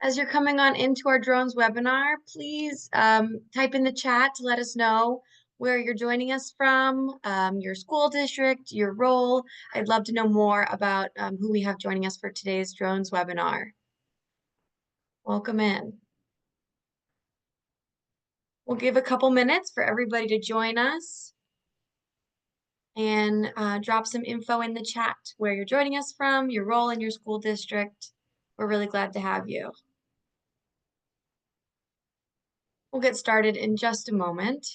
As you're coming on into our drones webinar, please type in the chat to let us know where you're joining us from, your school district, your role. I'd love to know more about who we have joining us for today's drones webinar. Welcome in. We'll give a couple minutes for everybody to join us and drop some info in the chat where you're joining us from, your role in your school district. We're really glad to have you. We'll get started in just a moment.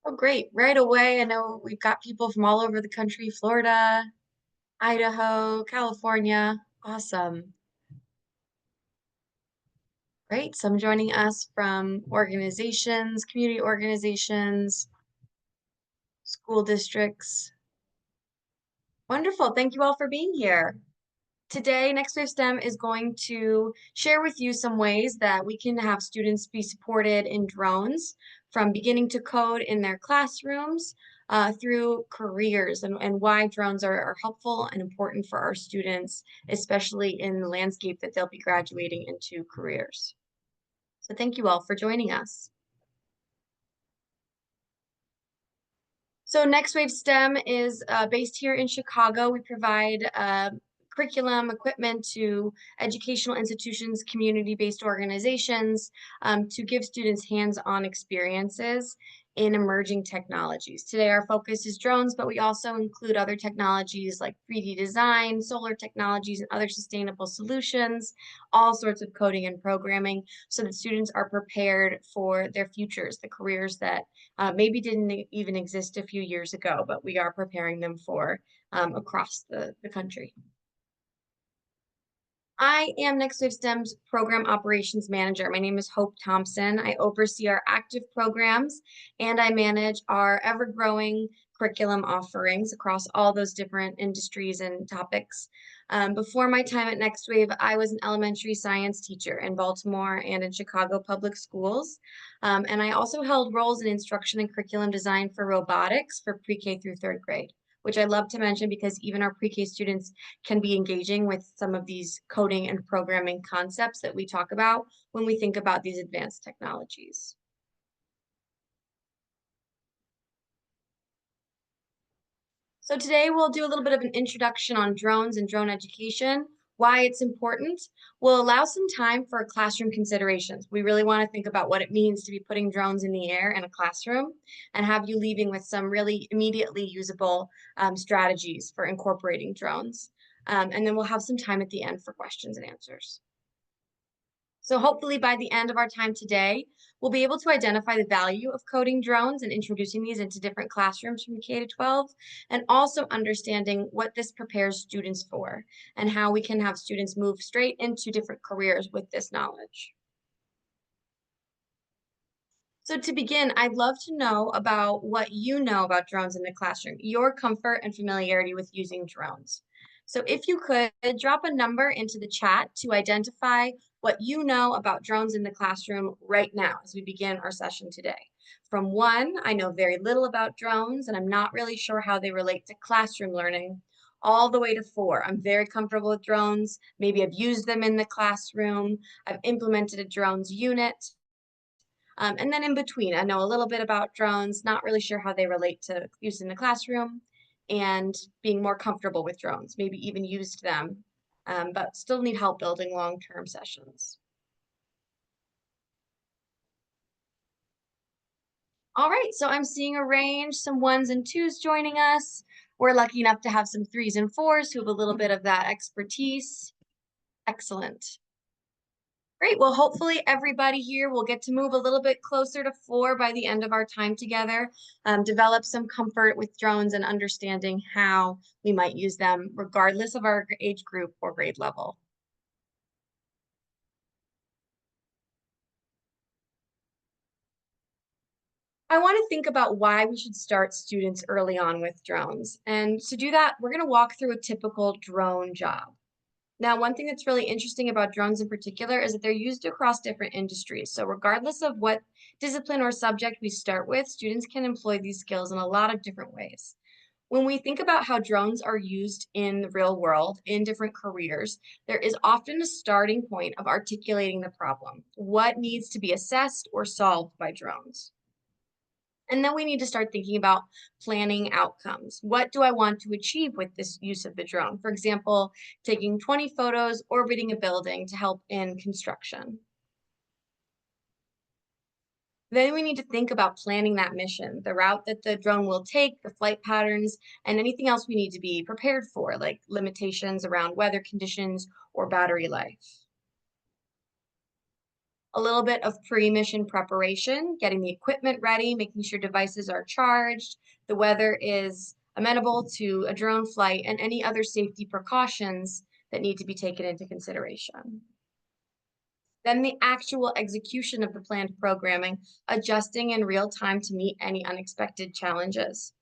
Oh, great. Right away, I know we've got people from all over the country, Florida, Idaho, California. Awesome. Great. Some joining us from organizations, community organizations, school districts. Wonderful. Thank you all for being here. Today, NextWave STEM is going to share with you some ways that we can have students be supported in drones from beginning to code in their classrooms through careers and why drones are helpful and important for our students, especially in the landscape that they'll be graduating into careers. So thank you all for joining us. So NextWave STEM is based here in Chicago. We provide curriculum, equipment to educational institutions, community-based organizations to give students hands-on experiences in emerging technologies. Today, our focus is drones, but we also include other technologies like 3D design, solar technologies, and other sustainable solutions, all sorts of coding and programming, so that students are prepared for their futures, the careers that maybe didn't even exist a few years ago, but we are preparing them for across the country. I am NextWave STEM's Program Operations Manager. My name is Hope Thompson. I oversee our active programs and I manage our ever-growing curriculum offerings across all those different industries and topics. Before my time at NextWave, I was an elementary science teacher in Baltimore and in Chicago public schools. And I also held roles in instruction and curriculum design for robotics for pre-K through third grade, which I love to mention because even our pre-K students can be engaging with some of these coding and programming concepts that we talk about when we think about these advanced technologies. So today we'll do a little bit of an introduction on drones and drone education, why it's important. We'll allow some time for classroom considerations. We really want to think about what it means to be putting drones in the air in a classroom and have you leaving with some really immediately usable strategies for incorporating drones. And then we'll have some time at the end for questions and answers. So hopefully by the end of our time today, we'll be able to identify the value of coding drones and introducing these into different classrooms from K to 12, and also understanding what this prepares students for and how we can have students move straight into different careers with this knowledge. So to begin, I'd love to know about what you know about drones in the classroom, your comfort and familiarity with using drones. So if you could drop a number into the chat to identify what you know about drones in the classroom right now as we begin our session today. From 1, I know very little about drones and I'm not really sure how they relate to classroom learning, all the way to 4, I'm very comfortable with drones. Maybe I've used them in the classroom. I've implemented a drones unit. And then in between, I know a little bit about drones, not really sure how they relate to use in the classroom, and being more comfortable with drones, maybe even used them, but still need help building long-term sessions. All right, so I'm seeing a range, some 1s and 2s joining us. We're lucky enough to have some 3s and 4s who have a little bit of that expertise. Excellent. Great. Well, hopefully everybody here will get to move a little bit closer to 4 by the end of our time together, develop some comfort with drones and understanding how we might use them regardless of our age group or grade level. I want to think about why we should start students early on with drones. And to do that, we're going to walk through a typical drone job. Now, one thing that's really interesting about drones in particular is that they're used across different industries. So regardless of what discipline or subject we start with, students can employ these skills in a lot of different ways. When we think about how drones are used in the real world in different careers, there is often a starting point of articulating the problem. What needs to be assessed or solved by drones? And then we need to start thinking about planning outcomes. What do I want to achieve with this use of the drone? For example, taking 20 photos, orbiting a building to help in construction. Then we need to think about planning that mission, the route that the drone will take, the flight patterns, and anything else we need to be prepared for, like limitations around weather conditions or battery life. A little bit of pre-mission preparation, getting the equipment ready, making sure devices are charged, the weather is amenable to a drone flight, and any other safety precautions that need to be taken into consideration. Then the actual execution of the planned programming, adjusting in real time to meet any unexpected challenges.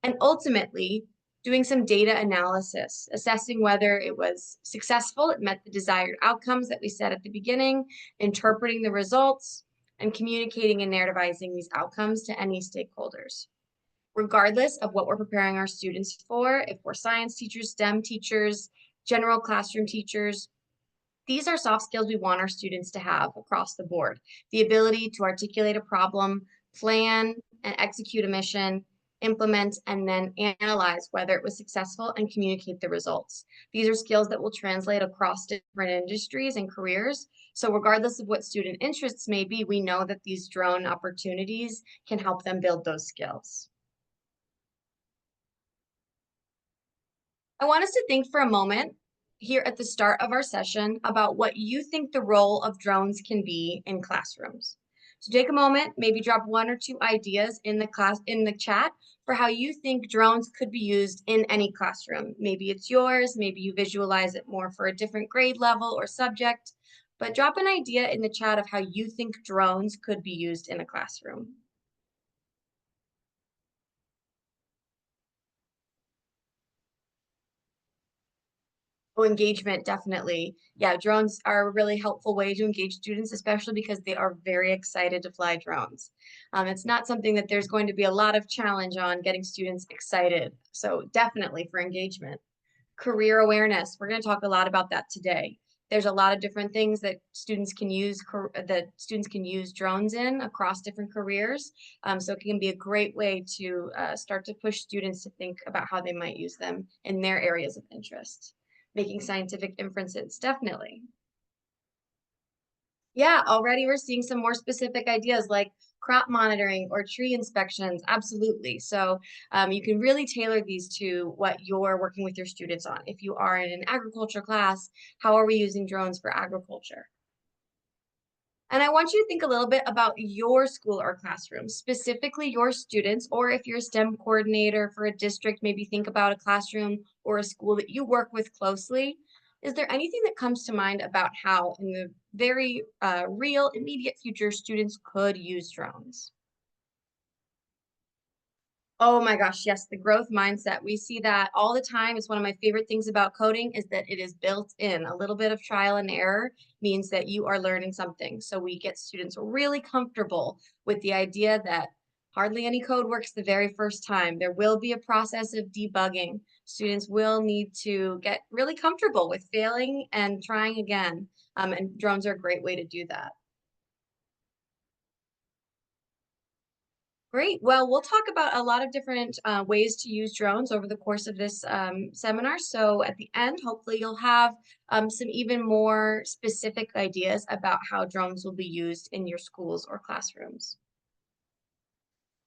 And ultimately, doing some data analysis, assessing whether it was successful, it met the desired outcomes that we set at the beginning, interpreting the results, and communicating and narrativizing these outcomes to any stakeholders. Regardless of what we're preparing our students for, if we're science teachers, STEM teachers, general classroom teachers, these are soft skills we want our students to have across the board. The ability to articulate a problem, plan and execute a mission, implement, and then analyze whether it was successful and communicate the results. These are skills that will translate across different industries and careers. So regardless of what student interests may be, we know that these drone opportunities can help them build those skills. I want us to think for a moment here at the start of our session about what you think the role of drones can be in classrooms. So take a moment, maybe drop one or two ideas in the chat for how you think drones could be used in any classroom. Maybe it's yours, maybe you visualize it more for a different grade level or subject, but drop an idea in the chat of how you think drones could be used in a classroom. Oh, engagement, definitely. Yeah, drones are a really helpful way to engage students, especially because they are very excited to fly drones. It's not something that there's going to be a lot of challenge on getting students excited. So definitely for engagement. Career awareness, we're going to talk a lot about that today. There's a lot of different things that students can use drones in across different careers. So it can be a great way to start to push students to think about how they might use them in their areas of interest. Making scientific inferences, definitely. Yeah, already we're seeing some more specific ideas like crop monitoring or tree inspections. Absolutely. So you can really tailor these to what you're working with your students on. If you are in an agriculture class, how are we using drones for agriculture? And I want you to think a little bit about your school or classroom, specifically your students, or if you're a STEM coordinator for a district, maybe think about a classroom or a school that you work with closely. Is there anything that comes to mind about how, in the very real, immediate future, students could use drones? Oh my gosh, yes, the growth mindset. We see that all the time. It's one of my favorite things about coding is that it is built in. A little bit of trial and error means that you are learning something. So we get students really comfortable with the idea that hardly any code works the very first time. There will be a process of debugging. Students will need to get really comfortable with failing and trying again. And drones are a great way to do that. Great. Well, we'll talk about a lot of different ways to use drones over the course of this seminar. So at the end, hopefully you'll have some even more specific ideas about how drones will be used in your schools or classrooms.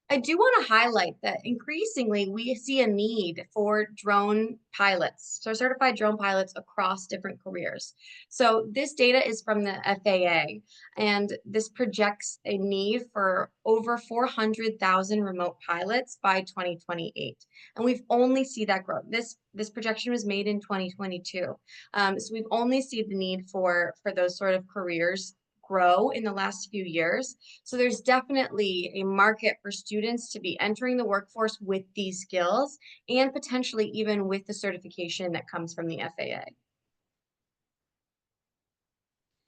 I do want to highlight that increasingly we see a need for drone pilots, so certified drone pilots across different careers. So this data is from the FAA, and this projects a need for over 400,000 remote pilots by 2028. And we've only see that grow. This projection was made in 2022. So we've only seen the need for those sort of careers grow in the last few years. So there's definitely a market for students to be entering the workforce with these skills and potentially even with the certification that comes from the FAA.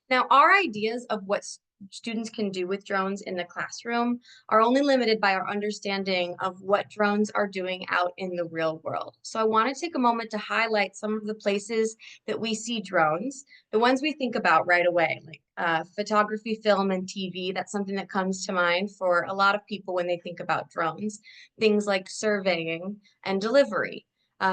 Now, our ideas of what students can do with drones in the classroom are only limited by our understanding of what drones are doing out in the real world. So I want to take a moment to highlight some of the places that we see drones, the ones we think about right away, like photography, film, and TV. That's something that comes to mind for a lot of people when they think about drones. Things like surveying and delivery.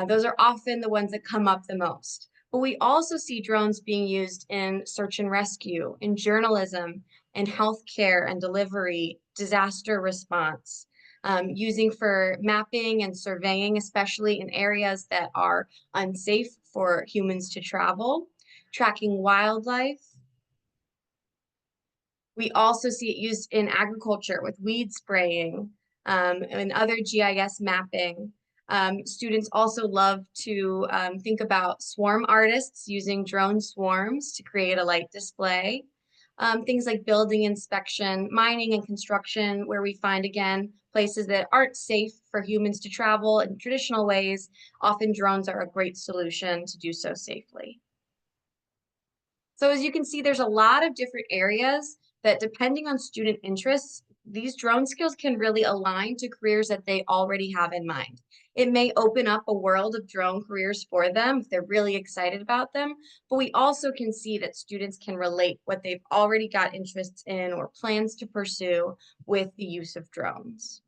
Those are often the ones that come up the most. But we also see drones being used in search and rescue, in journalism, in healthcare and delivery, disaster response, using for mapping and surveying, especially in areas that are unsafe for humans to travel, tracking wildlife. We also see it used in agriculture with weed spraying and other GIS mapping. Students also love to think about swarm artists using drone swarms to create a light display. Things like building inspection, mining and construction, where we find, again, places that aren't safe for humans to travel in traditional ways. Often drones are a great solution to do so safely. So as you can see, there's a lot of different areas that, depending on student interests, these drone skills can really align to careers that they already have in mind. It may open up a world of drone careers for them if they're really excited about them, but we also can see that students can relate what they've already got interests in or plans to pursue with the use of drones.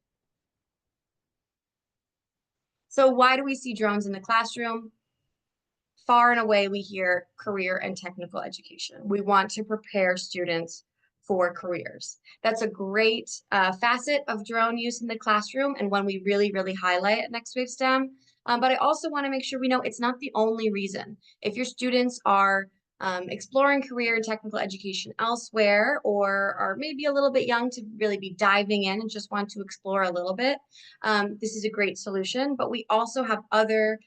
So why do we see drones in the classroom? Far and away, we hear career and technical education. We want to prepare students for careers. That's a great facet of drone use in the classroom and one we really, really highlight at NextWave STEM. But I also want to make sure we know it's not the only reason. If your students are exploring career and technical education elsewhere, or are maybe a little bit young to really be diving in and just want to explore a little bit, this is a great solution. But we also have other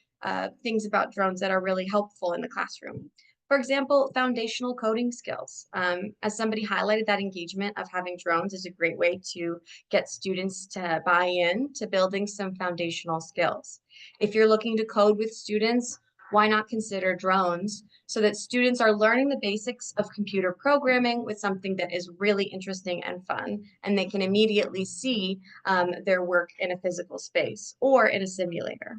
things about drones that are really helpful in the classroom. For example, foundational coding skills. As somebody highlighted, that engagement of having drones is a great way to get students to buy in to building some foundational skills. If you're looking to code with students, why not consider drones so that students are learning the basics of computer programming with something that is really interesting and fun, and they can immediately see their work in a physical space or in a simulator.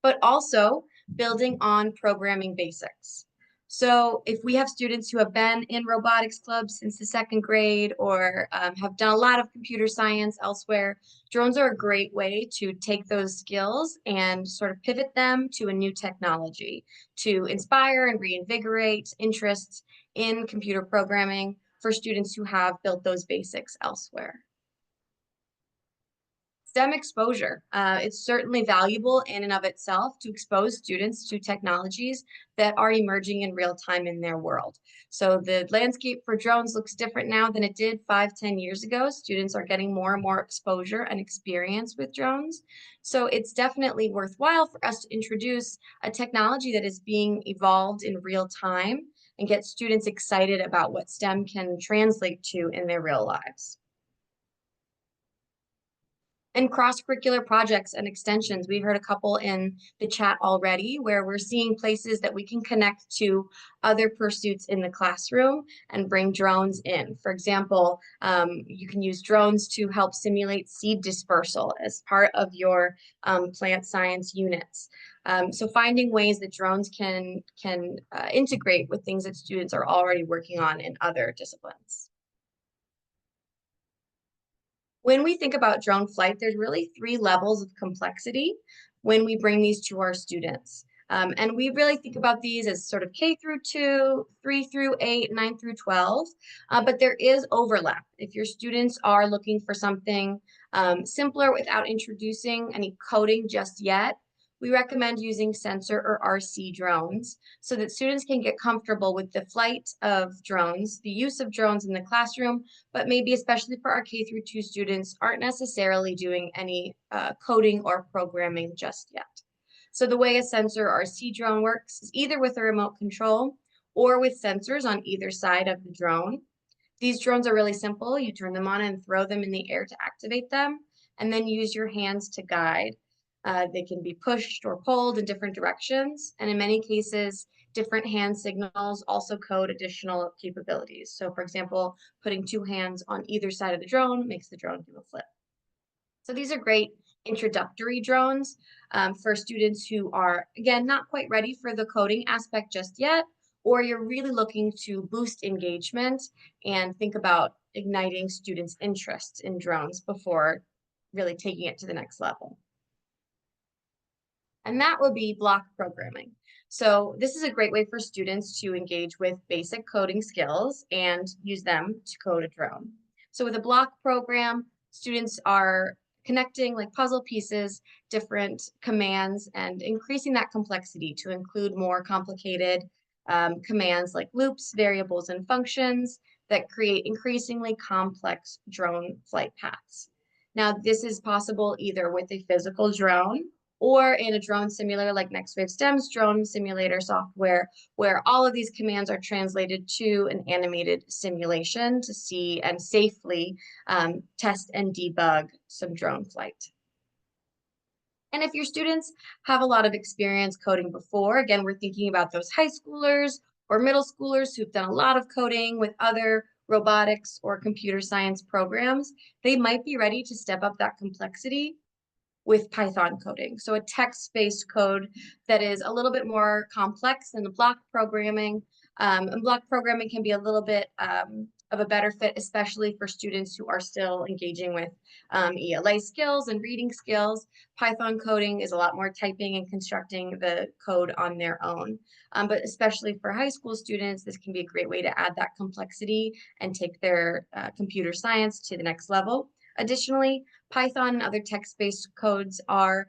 But also building on programming basics. So if we have students who have been in robotics clubs since the second grade, or have done a lot of computer science elsewhere, drones are a great way to take those skills and sort of pivot them to a new technology to inspire and reinvigorate interests in computer programming for students who have built those basics elsewhere. STEM exposure. It's certainly valuable in and of itself to expose students to technologies that are emerging in real time in their world. So the landscape for drones looks different now than it did 5, 10 years ago. Students are getting more and more exposure and experience with drones. So it's definitely worthwhile for us to introduce a technology that is being evolved in real time and get students excited about what STEM can translate to in their real lives. And cross-curricular projects and extensions. We've heard a couple in the chat already where we're seeing places that we can connect to other pursuits in the classroom and bring drones in. For example, you can use drones to help simulate seed dispersal as part of your plant science units. So finding ways that drones can integrate with things that students are already working on in other disciplines. When we think about drone flight, there's really 3 levels of complexity when we bring these to our students. And we really think about these as sort of K through 2, 3 through 8, 9 through 12, but there is overlap. If your students are looking for something simpler without introducing any coding just yet, we recommend using sensor or RC drones so that students can get comfortable with the flight of drones, the use of drones in the classroom, but maybe especially for our K through 2 students aren't necessarily doing any coding or programming just yet. So the way a sensor or RC drone works is either with a remote control or with sensors on either side of the drone. These drones are really simple. You turn them on and throw them in the air to activate them, and then use your hands to guide. They can be pushed or pulled in different directions, and in many cases, Different hand signals also code additional capabilities. So for example, putting two hands on either side of the drone makes the drone do a flip. So these are great introductory drones for students who are, again, not quite ready for the coding aspect just yet, or you're really looking to boost engagement and think about igniting students' interest in drones before really taking it to the next level. And that would be block programming. So this is a great way for students to engage with basic coding skills and use them to code a drone. So with a block program, students are connecting like puzzle pieces, different commands, and increasing that complexity to include more complicated commands like loops, variables, and functions that create increasingly complex drone flight paths. Now, this is possible either with a physical drone or in a drone simulator like NextWave STEM's drone simulator software, where all of these commands are translated to an animated simulation to see and safely test and debug some drone flight. And if your students have a lot of experience coding before, again, we're thinking about those high schoolers or middle schoolers who've done a lot of coding with other robotics or computer science programs, they might be ready to step up that complexity with Python coding. So a text-based code that is a little bit more complex than the block programming. And block programming can be a little bit of a better fit, especially for students who are still engaging with ELA skills and reading skills. Python coding is a lot more typing and constructing the code on their own. But especially for high school students, this can be a great way to add that complexity and take their computer science to the next level. Additionally, Python and other text-based codes are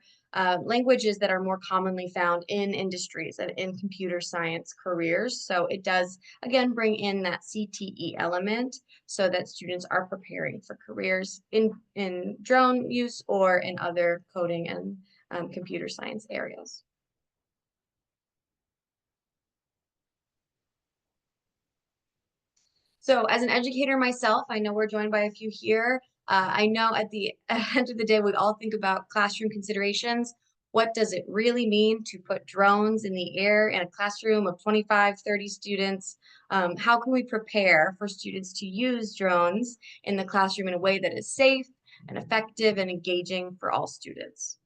languages that are more commonly found in industries and in computer science careers. So it does, again, bring in that CTE element so that students are preparing for careers in drone use or in other coding and computer science areas. So as an educator myself, I know we're joined by a few here. I know at the end of the day, we all think about classroom considerations. What does it really mean to put drones in the air in a classroom of 25, 30 students? How can we prepare for students to use drones in the classroom in a way that is safe and effective and engaging for all students?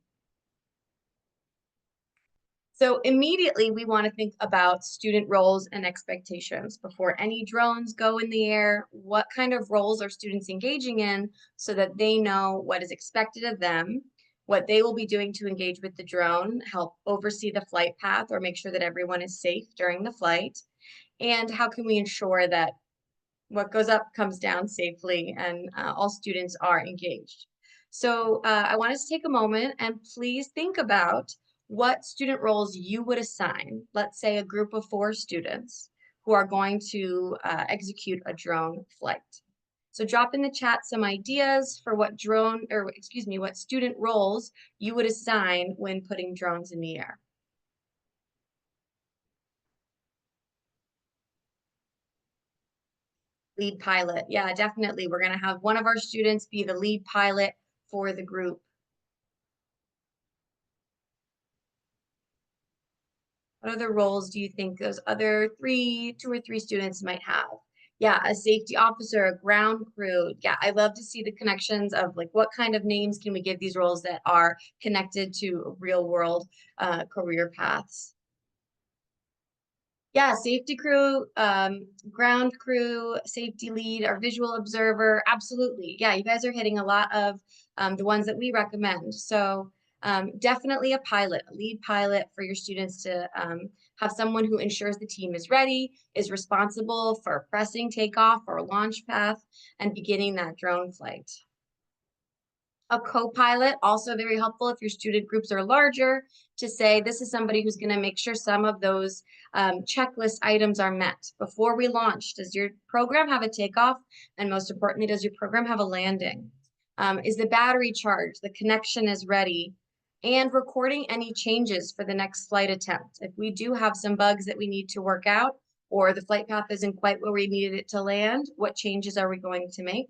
So immediately we want to think about student roles and expectations. Before any drones go in the air, what kind of roles are students engaging in so that they know what is expected of them, what they will be doing to engage with the drone, help oversee the flight path or make sure that everyone is safe during the flight, and how can we ensure that what goes up comes down safely and all students are engaged. So I want us to take a moment and please think about what student roles you would assign, let's say a group of 4 students who are going to execute a drone flight. So drop in the chat some ideas for what what student roles you would assign when putting drones in the air. Lead pilot. Yeah, definitely. We're going to have one of our students be the lead pilot for the group. What other roles do you think those other 2 or 3 students might have? Yeah, a safety officer, a ground crew. Yeah, I love to see the connections of like what kind of names can we give these roles that are connected to real world career paths. Yeah, safety crew, ground crew, safety lead, our visual observer, absolutely. Yeah, you guys are hitting a lot of the ones that we recommend. So definitely a pilot, a lead pilot for your students to have someone who ensures the team is ready, is responsible for pressing takeoff or launch path, and beginning that drone flight. A co-pilot, also very helpful if your student groups are larger, to say this is somebody who's going to make sure some of those checklist items are met before we launch. Does your program have a takeoff? And most importantly, does your program have a landing? Is the battery charged? The connection is ready? And recording any changes for the next flight attempt. If we do have some bugs that we need to work out, or the flight path isn't quite where we needed it to land, what changes are we going to make?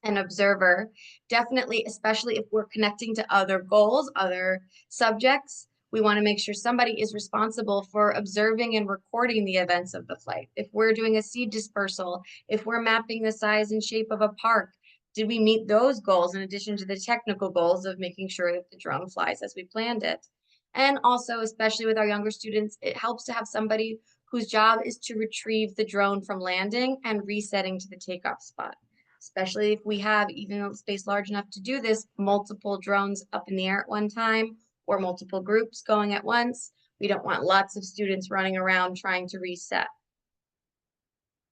An observer, definitely, especially if we're connecting to other goals, other subjects, We want to make sure somebody is responsible for observing and recording the events of the flight. If we're doing a seed dispersal, if we're mapping the size and shape of a park, did we meet those goals in addition to the technical goals of making sure that the drone flies as we planned it? And also, especially with our younger students, it helps to have somebody whose job is to retrieve the drone from landing and resetting to the takeoff spot. Especially if we have, even a space large enough to do this, multiple drones up in the air at one time or multiple groups going at once. We don't want lots of students running around trying to reset.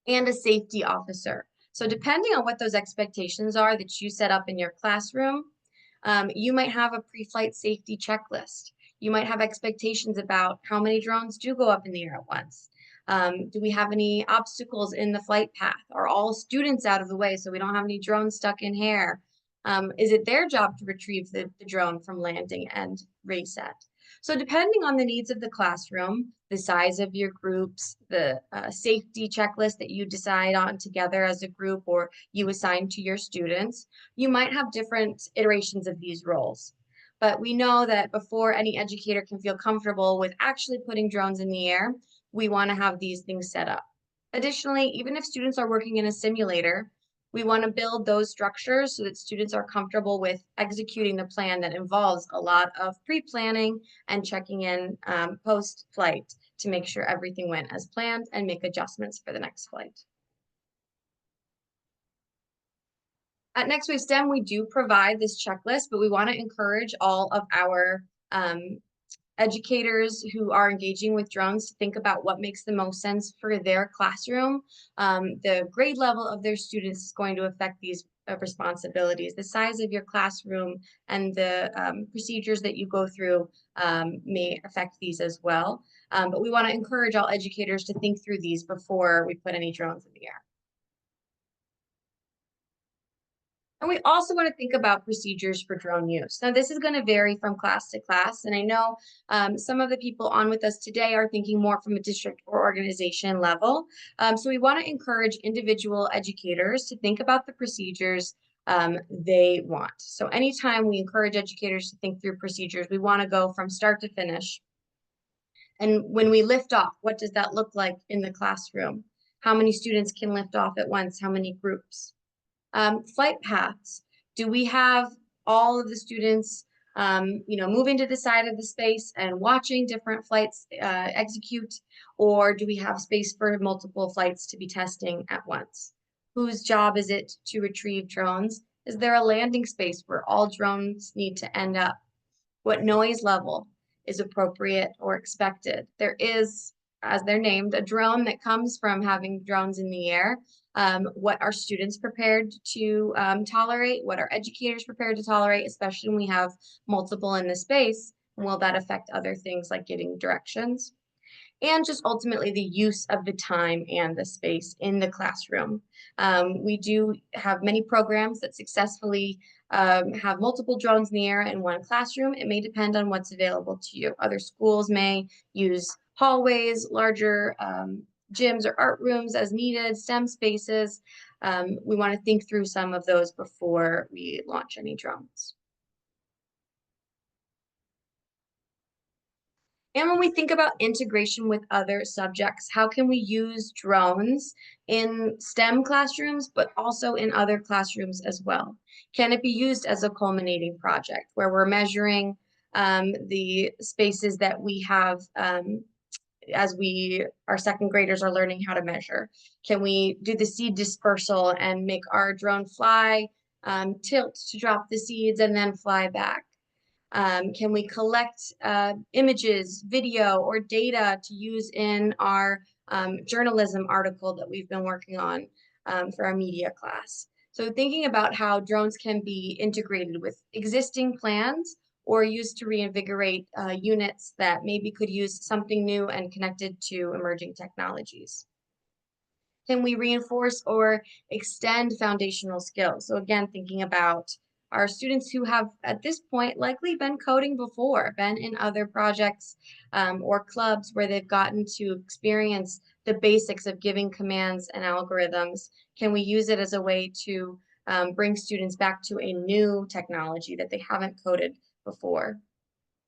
And a safety officer. So depending on what those expectations are that you set up in your classroom, you might have a pre-flight safety checklist. You might have expectations about how many drones do go up in the air at once. Do we have any obstacles in the flight path? Are all students out of the way so we don't have any drones stuck in hair? Is it their job to retrieve the drone from landing and reset? So depending on the needs of the classroom, the size of your groups, the safety checklist that you decide on together as a group or you assign to your students, you might have different iterations of these roles. But we know that before any educator can feel comfortable with actually putting drones in the air, we want to have these things set up. Additionally, even if students are working in a simulator, we want to build those structures so that students are comfortable with executing the plan that involves a lot of pre-planning and checking in post-flight to make sure everything went as planned and make adjustments for the next flight. At NextWave STEM, we do provide this checklist, but we want to encourage all of our educators who are engaging with drones to think about what makes the most sense for their classroom. The grade level of their students is going to affect these responsibilities. The size of your classroom and the procedures that you go through may affect these as well. But we want to encourage all educators to think through these before we put any drones in the air. And we also want to think about procedures for drone use. Now, this is going to vary from class to class. And I know some of the people on with us today are thinking more from a district or organization level. So we want to encourage individual educators to think about the procedures they want. So anytime we encourage educators to think through procedures, we want to go from start to finish. And when we lift off, what does that look like in the classroom? How many students can lift off at once? How many groups? Flight paths. Do we have all of the students, moving to the side of the space and watching different flights execute, or do we have space for multiple flights to be testing at once? Whose job is it to retrieve drones? Is there a landing space where all drones need to end up? What noise level is appropriate or expected? There is, as they're named, a drone that comes from having drones in the air. What are students prepared to tolerate? What are educators prepared to tolerate, especially when we have multiple in the space? Will that affect other things like getting directions? And just ultimately the use of the time and the space in the classroom. We do have many programs that successfully have multiple drones in the air in one classroom. It may depend on what's available to you. Other schools may use hallways, larger gyms or art rooms as needed, STEM spaces. We want to think through some of those before we launch any drones. And when we think about integration with other subjects, how can we use drones in STEM classrooms, but also in other classrooms as well? Can it be used as a culminating project where we're measuring the spaces that we have as our second graders are learning how to measure? Can we do the seed dispersal and make our drone fly, tilt to drop the seeds and then fly back? Can we collect images, video, or data to use in our journalism article that we've been working on for our media class? So thinking about how drones can be integrated with existing plans or used to reinvigorate units that maybe could use something new and connected to emerging technologies. Can we reinforce or extend foundational skills? So again, thinking about our students who have at this point likely been coding before, been in other projects or clubs where they've gotten to experience the basics of giving commands and algorithms. Can we use it as a way to bring students back to a new technology that they haven't coded before?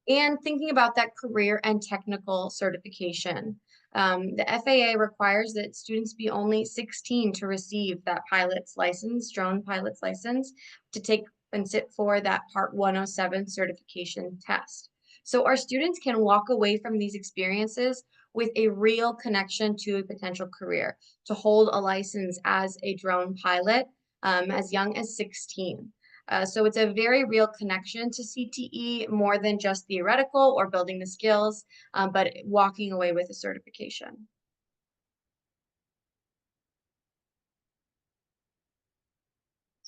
And thinking about that career and technical certification. The FAA requires that students be only 16 to receive that pilot's license, drone pilot's license, to take and sit for that Part 107 certification test. So our students can walk away from these experiences with a real connection to a potential career, to hold a license as a drone pilot as young as 16. So it's a very real connection to CTE, more than just theoretical or building the skills, but walking away with a certification.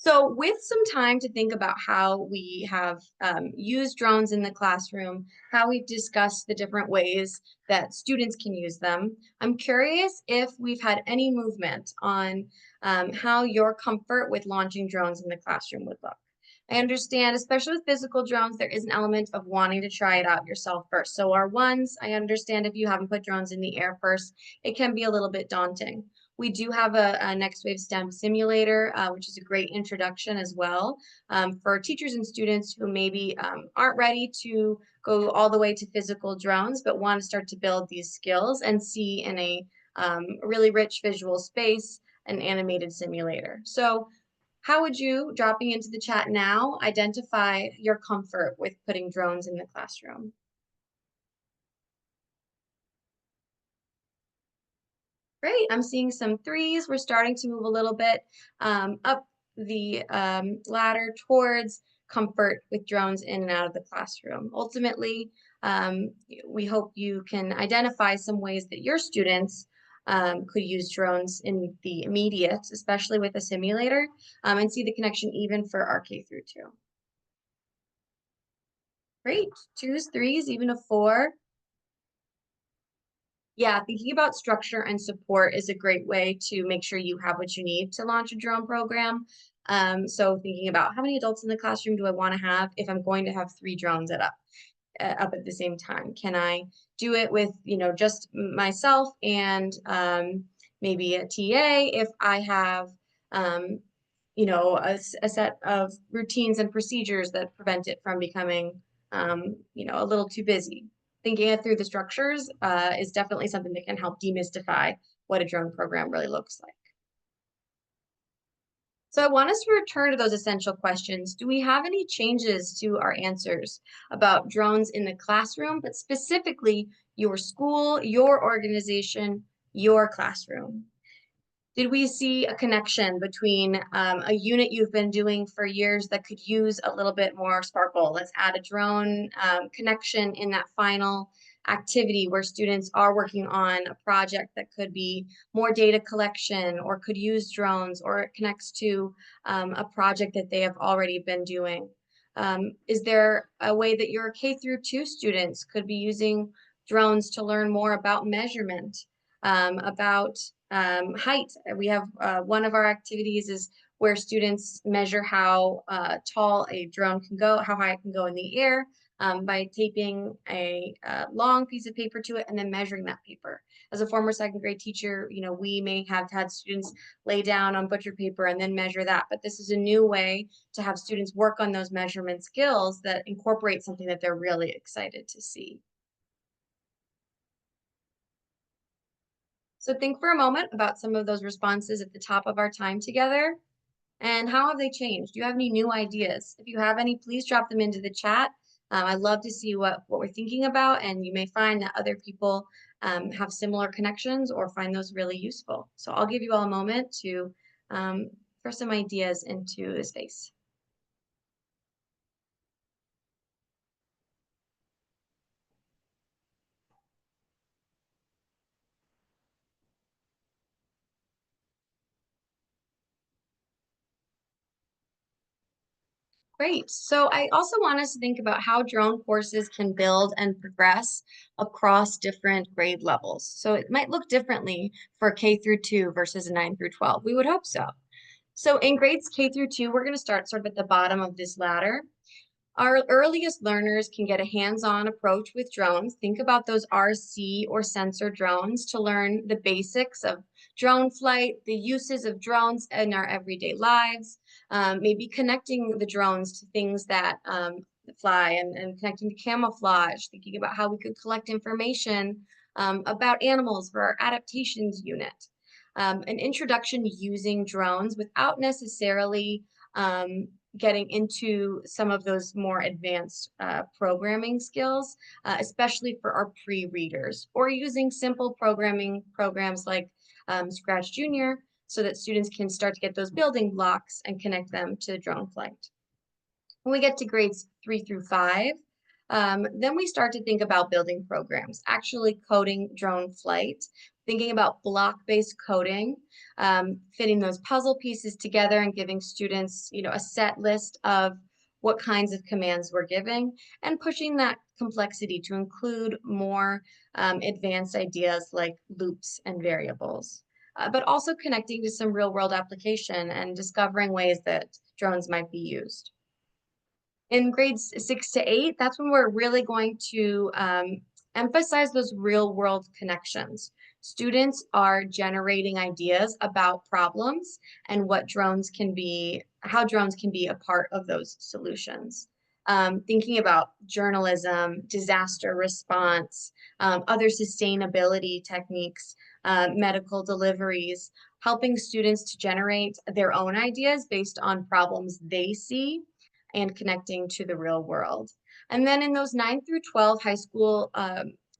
So with some time to think about how we have used drones in the classroom, how we've discussed the different ways that students can use them, I'm curious if we've had any movement on how your comfort with launching drones in the classroom would look. I understand, especially with physical drones, there is an element of wanting to try it out yourself first. So our ones, I understand if you haven't put drones in the air first, it can be a little bit daunting. We do have a NextWave STEM simulator, which is a great introduction as well for teachers and students who maybe aren't ready to go all the way to physical drones, but want to start to build these skills and see in a really rich visual space an animated simulator. So how would you, dropping into the chat now, identify your comfort with putting drones in the classroom? Great, I'm seeing some threes. We're starting to move a little bit up the ladder towards comfort with drones in and out of the classroom. Ultimately, we hope you can identify some ways that your students could use drones in the immediate, especially with a simulator, and see the connection even for our K through 2. Great, twos, threes, even a four. Yeah, thinking about structure and support is a great way to make sure you have what you need to launch a drone program. So thinking about how many adults in the classroom do I want to have if I'm going to have 3 drones up at the same time? Can I do it with, just myself and maybe a TA if I have, um, a set of routines and procedures that prevent it from becoming, a little too busy? Thinking it through the structures is definitely something that can help demystify what a drone program really looks like. So I want us to return to those essential questions. Do we have any changes to our answers about drones in the classroom, but specifically your school, your organization, your classroom? Did we see a connection between a unit you've been doing for years that could use a little bit more sparkle? Let's add a drone connection in that final activity where students are working on a project that could be more data collection or could use drones, or it connects to a project that they have already been doing. Is there a way that your K through 2 students could be using drones to learn more about measurement, about height? We have one of our activities is where students measure how tall a drone can go, how high it can go in the air, by taping a long piece of paper to it and then measuring that paper. As a former second grade teacher, we may have had students lay down on butcher paper and then measure that. But this is a new way to have students work on those measurement skills that incorporate something that they're really excited to see. So think for a moment about some of those responses at the top of our time together. And how have they changed? Do you have any new ideas? If you have any, please drop them into the chat. I'd love to see what we're thinking about, and you may find that other people have similar connections or find those really useful. So I'll give you all a moment to throw some ideas into the space. Great. So I also want us to think about how drone courses can build and progress across different grade levels. So it might look differently for K through 2 versus a 9 through 12. We would hope so. So in grades K through 2, we're going to start sort of at the bottom of this ladder. Our earliest learners can get a hands-on approach with drones. Think about those RC or sensor drones to learn the basics of drone flight, the uses of drones in our everyday lives, maybe connecting the drones to things that fly and connecting to camouflage, thinking about how we could collect information about animals for our adaptations unit. An introduction using drones without necessarily getting into some of those more advanced programming skills, especially for our pre-readers, or using simple programming programs like Scratch Junior so that students can start to get those building blocks and connect them to drone flight. When we get to grades 3 through 5, then we start to think about building programs, actually coding drone flight, thinking about block-based coding, fitting those puzzle pieces together and giving students, a set list of what kinds of commands we're giving, and pushing that complexity to include more advanced ideas like loops and variables. But also connecting to some real-world application and discovering ways that drones might be used. In grades 6 to 8, that's when we're really going to emphasize those real world connections. Students are generating ideas about problems and what drones can be, how drones can be a part of those solutions. Thinking about journalism, disaster response, other sustainability techniques, medical deliveries, helping students to generate their own ideas based on problems they see and connecting to the real world. And then in those 9 through 12 high school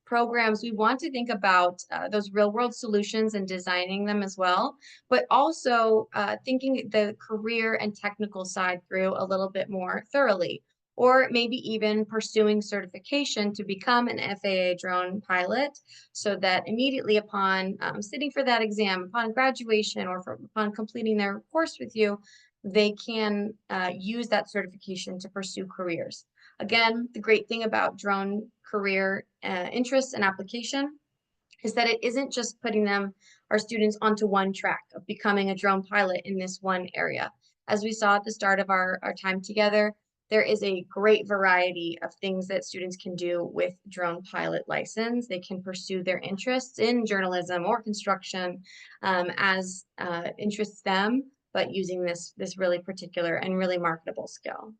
programs, we want to think about those real world solutions and designing them as well, but also thinking the career and technical side through a little bit more thoroughly, or maybe even pursuing certification to become an FAA drone pilot, so that immediately upon sitting for that exam, upon graduation, or upon completing their course with you, they can use that certification to pursue careers. Again, the great thing about drone career interests and application is that it isn't just putting our students onto one track of becoming a drone pilot in this one area. As we saw at the start of our time together, there is a great variety of things that students can do with drone pilot license. They can pursue their interests in journalism or construction as interests them, but using this really particular and really marketable skill.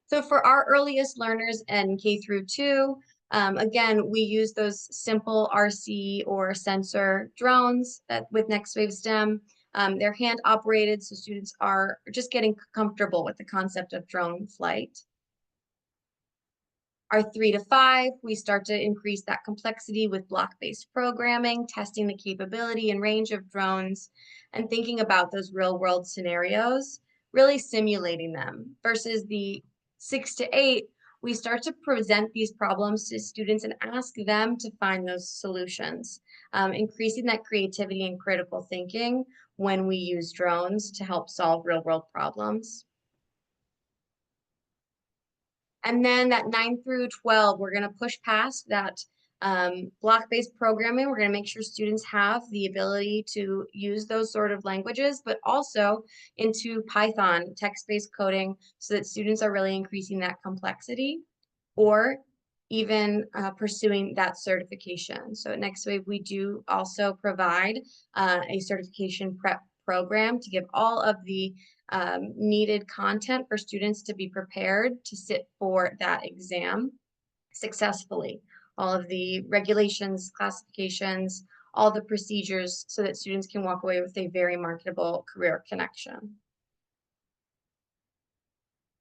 So for our earliest learners in K through 2, again, we use those simple RC or sensor drones with NextWave STEM. They're hand operated, so students are just getting comfortable with the concept of drone flight. Our 3 to 5, we start to increase that complexity with block-based programming, testing the capability and range of drones, and thinking about those real-world scenarios, really simulating them. Versus the 6 to 8, we start to present these problems to students and ask them to find those solutions, increasing that creativity and critical thinking when we use drones to help solve real-world problems. And then that 9 through 12, we're going to push past that block-based programming. We're going to make sure students have the ability to use those sort of languages, but also into Python, text-based coding, so that students are really increasing that complexity, or even pursuing that certification. So at NextWave, we do also provide a certification prep program to give all of the needed content for students to be prepared to sit for that exam successfully. All of the regulations, classifications, all the procedures, so that students can walk away with a very marketable career connection.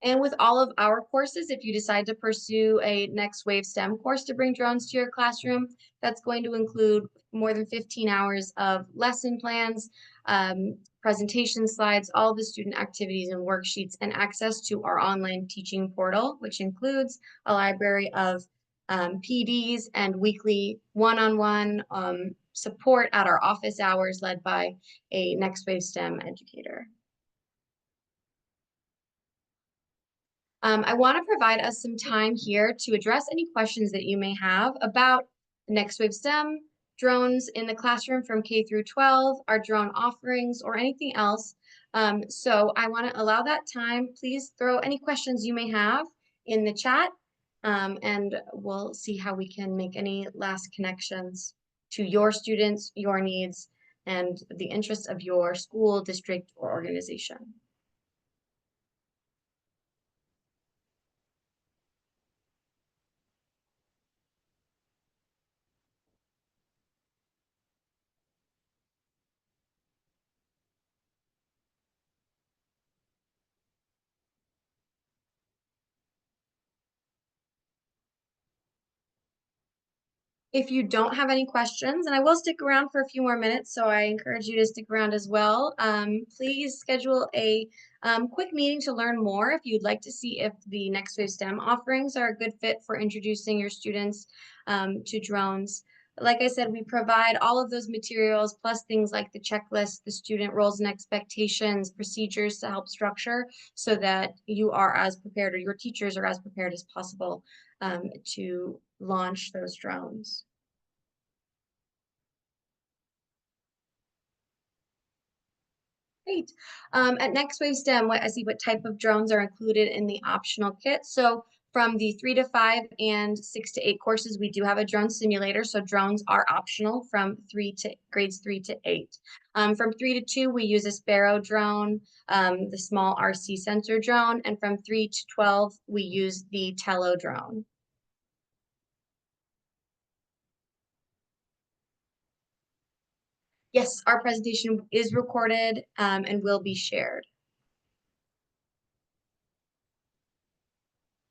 And with all of our courses, if you decide to pursue a NextWave STEM course to bring drones to your classroom, that's going to include more than 15 hours of lesson plans, presentation slides, all the student activities and worksheets, and access to our online teaching portal, which includes a library of PDs and weekly one-on-one support at our office hours led by a NextWave STEM educator. I want to provide us some time here to address any questions that you may have about NextWave STEM, drones in the classroom from K through 12, our drone offerings, or anything else. So I want to allow that time. Please throw any questions you may have in the chat, and we'll see how we can make any last connections to your students, your needs, and the interests of your school, district, or organization. If you don't have any questions, and I will stick around for a few more minutes, so I encourage you to stick around as well. Please schedule a quick meeting to learn more if you'd like to see if the NextWave STEM offerings are a good fit for introducing your students to drones. Like I said, we provide all of those materials plus things like the checklist, the student roles and expectations, procedures to help structure so that you are as prepared or your teachers are as prepared as possible to launch those drones. Great. At NextWave STEM, I see what type of drones are included in the optional kit. So from the 3 to 5 and 6 to 8 courses, we do have a drone simulator. So drones are optional from grades 3 to 8. From 3 to 2, we use a Sparrow drone, the small RC sensor drone, and from 3 to 12, we use the Tello drone. Yes, our presentation is recorded and will be shared.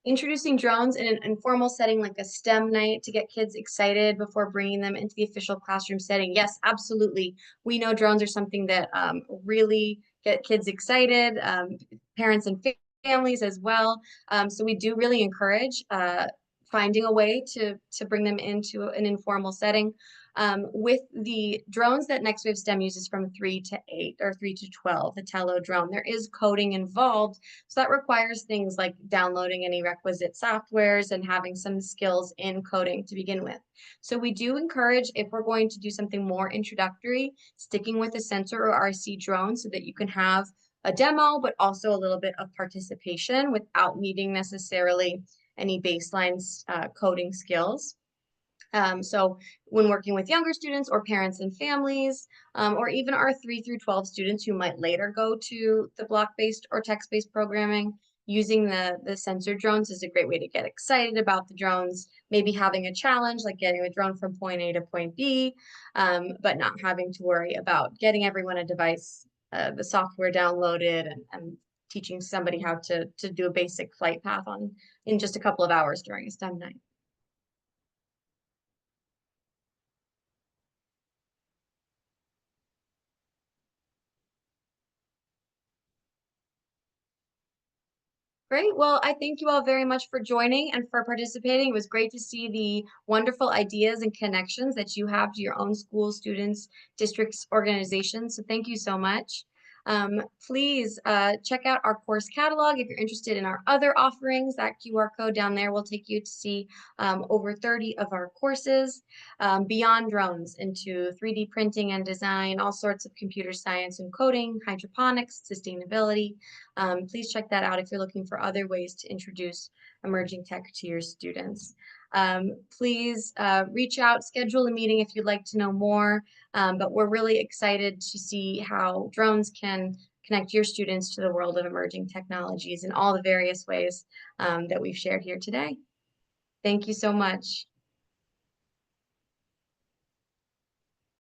Introducing drones in an informal setting like a STEM night to get kids excited before bringing them into the official classroom setting. Yes, absolutely. We know drones are something that really get kids excited, parents and families as well. So we do really encourage finding a way to bring them into an informal setting. With the drones that NextWave STEM uses from 3 to 8 or 3 to 12, the Tello drone, there is coding involved. So that requires things like downloading any requisite softwares and having some skills in coding to begin with. So we do encourage, if we're going to do something more introductory, sticking with a sensor or RC drone so that you can have a demo, but also a little bit of participation without needing necessarily any baseline coding skills. So when working with younger students or parents and families, or even our 3 through 12 students who might later go to the block-based or text-based programming, using the sensor drones is a great way to get excited about the drones, maybe having a challenge like getting the drone from point A to point B, but not having to worry about getting everyone a device, the software downloaded, and teaching somebody how to do a basic flight path in just a couple of hours during a STEM night. Great. Well, I thank you all very much for joining and for participating. It was great to see the wonderful ideas and connections that you have to your own school, students, districts, organizations. So thank you so much. Please check out our course catalog if you're interested in our other offerings. That QR code down there will take you to see over 30 of our courses beyond drones into 3D printing and design, all sorts of computer science and coding, hydroponics, sustainability. Please check that out if you're looking for other ways to introduce emerging tech to your students. Please reach out, schedule a meeting if you'd like to know more, but we're really excited to see how drones can connect your students to the world of emerging technologies in all the various ways that we've shared here today. Thank you so much.